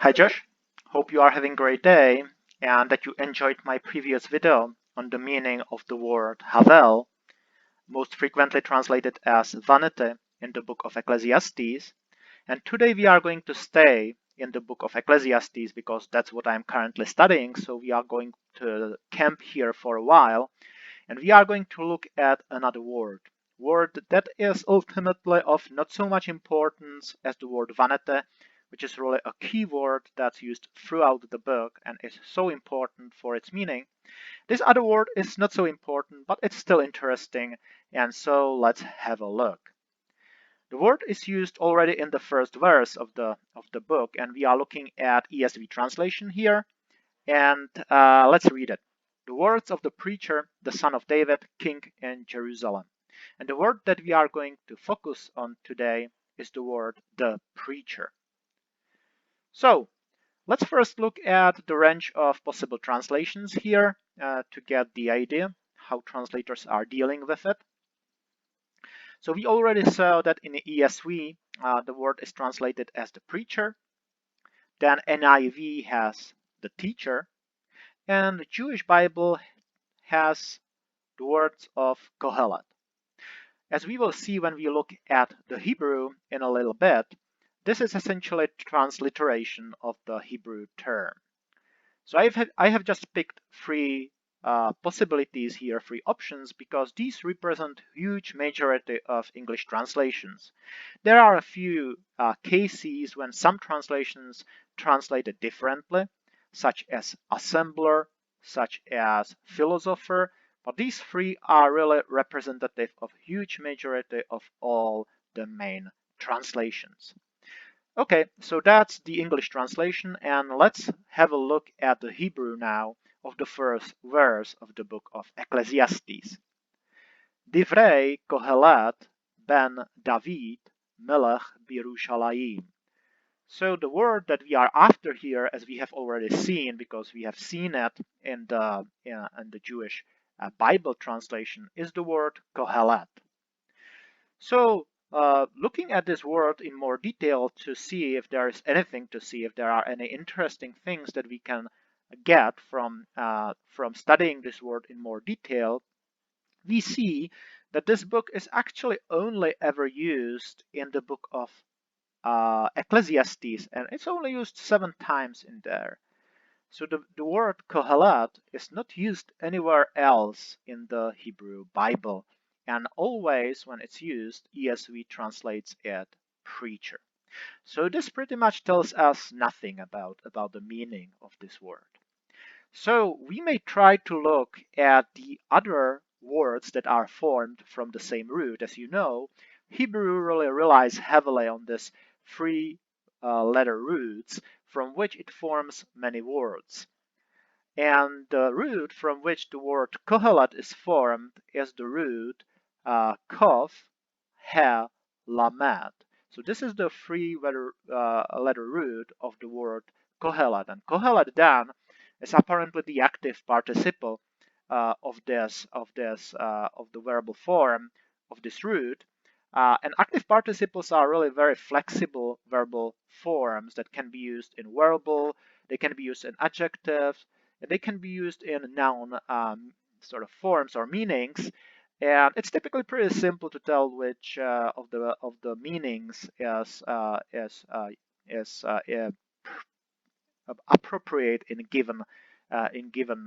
Hi Josh, hope you are having a great day and that you enjoyed my previous video on the meaning of the word havel, most frequently translated as vanity in the book of Ecclesiastes. And today we are going to stay in the book of Ecclesiastes because that's what I'm currently studying. So we are going to camp here for a while and we are going to look at another word that is ultimately of not so much importance as the word vanity, which is really a key word that's used throughout the book and is so important for its meaning. This other word is not so important, but it's still interesting, and so let's have a look. The word is used already in the first verse of the book, and we are looking at ESV translation here, and let's read it. The words of the preacher, the son of David, king in Jerusalem. And the word that we are going to focus on today is the word the preacher. So let's first look at the range of possible translations here to get the idea how translators are dealing with it. So we already saw that in the ESV, the word is translated as the preacher. Then NIV has the teacher. And the Jewish Bible has the words of Kohelet. As we will see when we look at the Hebrew in a little bit, this is essentially a transliteration of the Hebrew term. So I have just picked three possibilities here, three options, because these represent huge majority of English translations. There are a few cases when some translations translate it differently, such as assembler, such as philosopher, but these three are really representative of huge majority of all the main translations. Okay, so that's the English translation, and let's have a look at the Hebrew now of the first verse of the book of Ecclesiastes. Divrei Kohelet ben David melech Birushalayim. So the word that we are after here, as we have already seen, because we have seen it in the Jewish Bible translation, is the word Kohelet. So looking at this word in more detail to see if there is anything to see, if there are any interesting things that we can get from studying this word in more detail, we see that this book is actually only ever used in the book of Ecclesiastes, and it's only used 7 times in there. So the word Kohelet is not used anywhere else in the Hebrew Bible. And always when it's used, ESV translates it preacher. So this pretty much tells us nothing about the meaning of this word. So we may try to look at the other words that are formed from the same root. As you know, Hebrew really relies heavily on this 3 letter roots from which it forms many words. And the root from which the word Kohelet is formed is the root Kof, He, Lamed. So this is the 3 letter root of the word Kohelet. And Kohelet then is apparently the active participle of the verbal form of this root. And active participles are really very flexible verbal forms that can be used in verbal, they can be used in adjectives, and they can be used in noun sort of forms or meanings. And it's typically pretty simple to tell which of the meanings is appropriate in given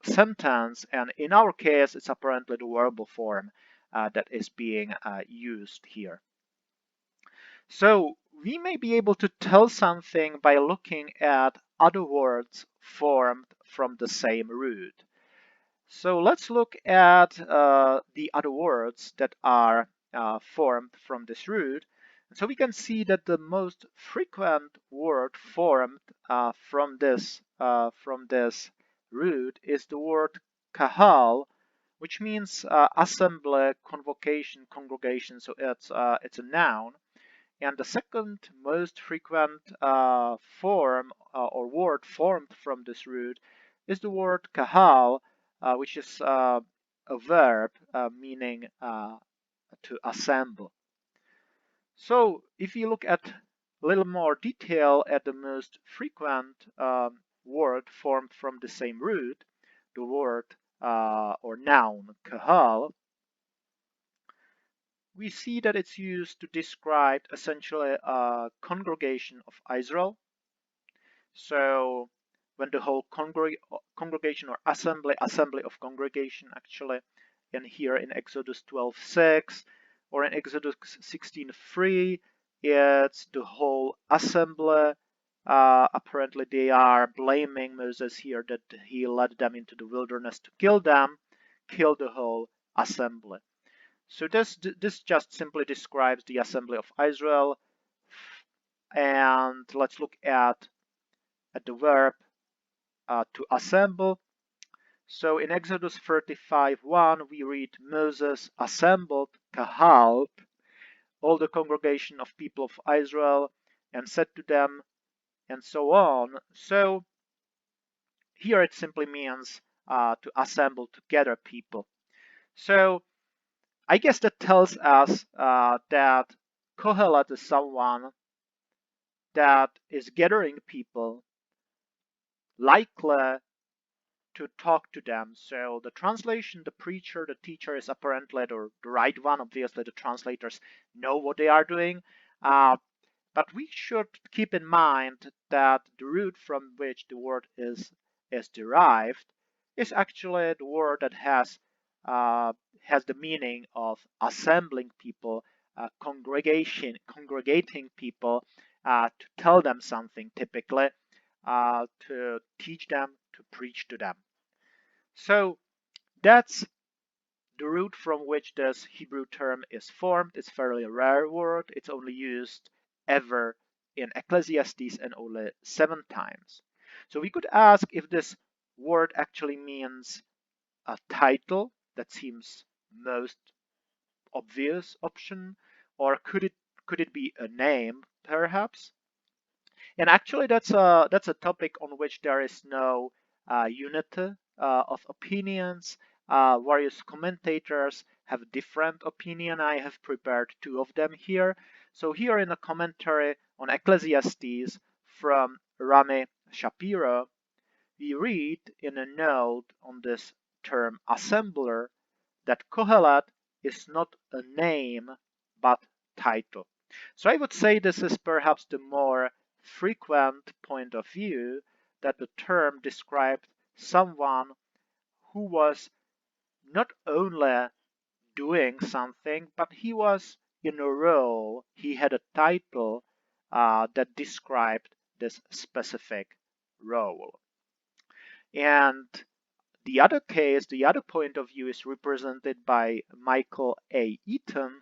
sentence. And in our case, it's apparently the verbal form that is being used here. So we may be able to tell something by looking at other words formed from the same root. So let's look at the other words that are formed from this root. So we can see that the most frequent word formed from this root is the word kahal, which means assembly, convocation, congregation. So it's a noun. And the second most frequent form or word formed from this root is the word kahal, which is a verb meaning to assemble. So if you look at a little more detail at the most frequent word formed from the same root, the word or noun kahal, we see that it's used to describe essentially a congregation of Israel. So when the whole congregation or assembly of congregation actually, and here in Exodus 12:6 or in Exodus 16:3, it's the whole assembly. Apparently they are blaming Moses here that he led them into the wilderness to kill them, kill the whole assembly. So this just simply describes the assembly of Israel. And let's look at the verb to assemble. So in Exodus 35:1 we read Moses assembled Kahal, all the congregation of people of Israel, and said to them, and so on. So here it simply means to assemble together people. So I guess that tells us that Kohelet is someone that is gathering people, likely to talk to them. So the translation, the preacher, the teacher is apparently the right one. Obviously, the translators know what they are doing. But we should keep in mind that the root from which the word is derived is actually the word that has the meaning of assembling people, congregating people to tell them something, typically to teach them, to preach to them. So that's the root from which this Hebrew term is formed. It's a fairly rare word. It's only used ever in Ecclesiastes and only 7 times. So we could ask if this word actually means a title. That seems most obvious option. Or could it be a name, perhaps? And actually, that's a topic on which there is no unity of opinions. Various commentators have different opinion. I have prepared 2 of them here. So here in a commentary on Ecclesiastes from Rami Shapiro, we read in a note on this term assembler that Qohelet is not a name but title. So I would say this is perhaps the more frequent point of view, that the term described someone who was not only doing something, but he was in a role, he had a title that described this specific role. And the other case, the other point of view is represented by Michael A. Eaton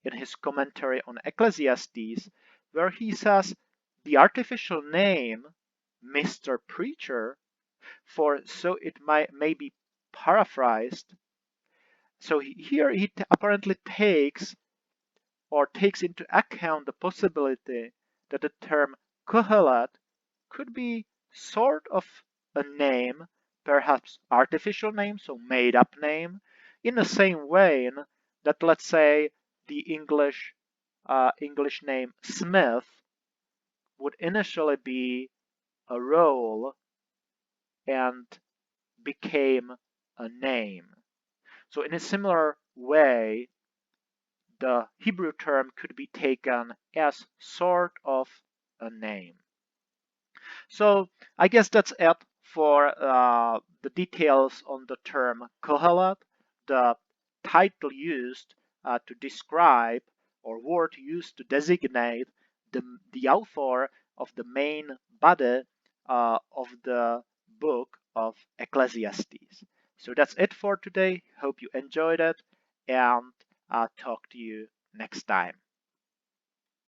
in his commentary on Ecclesiastes, where he says the artificial name Mr. Preacher, for so it may be paraphrased. So here he apparently takes into account the possibility that the term Kohelet could be sort of a name, perhaps artificial name, so made up name, in the same way that, let's say, the English name Smith would initially be a role and became a name. So in a similar way, the Hebrew term could be taken as sort of a name. So I guess that's it for the details on the term Kohelet, the title used to describe or word used to designate the author of the main body of the book of Ecclesiastes. So that's it for today. Hope you enjoyed it, and I'll talk to you next time.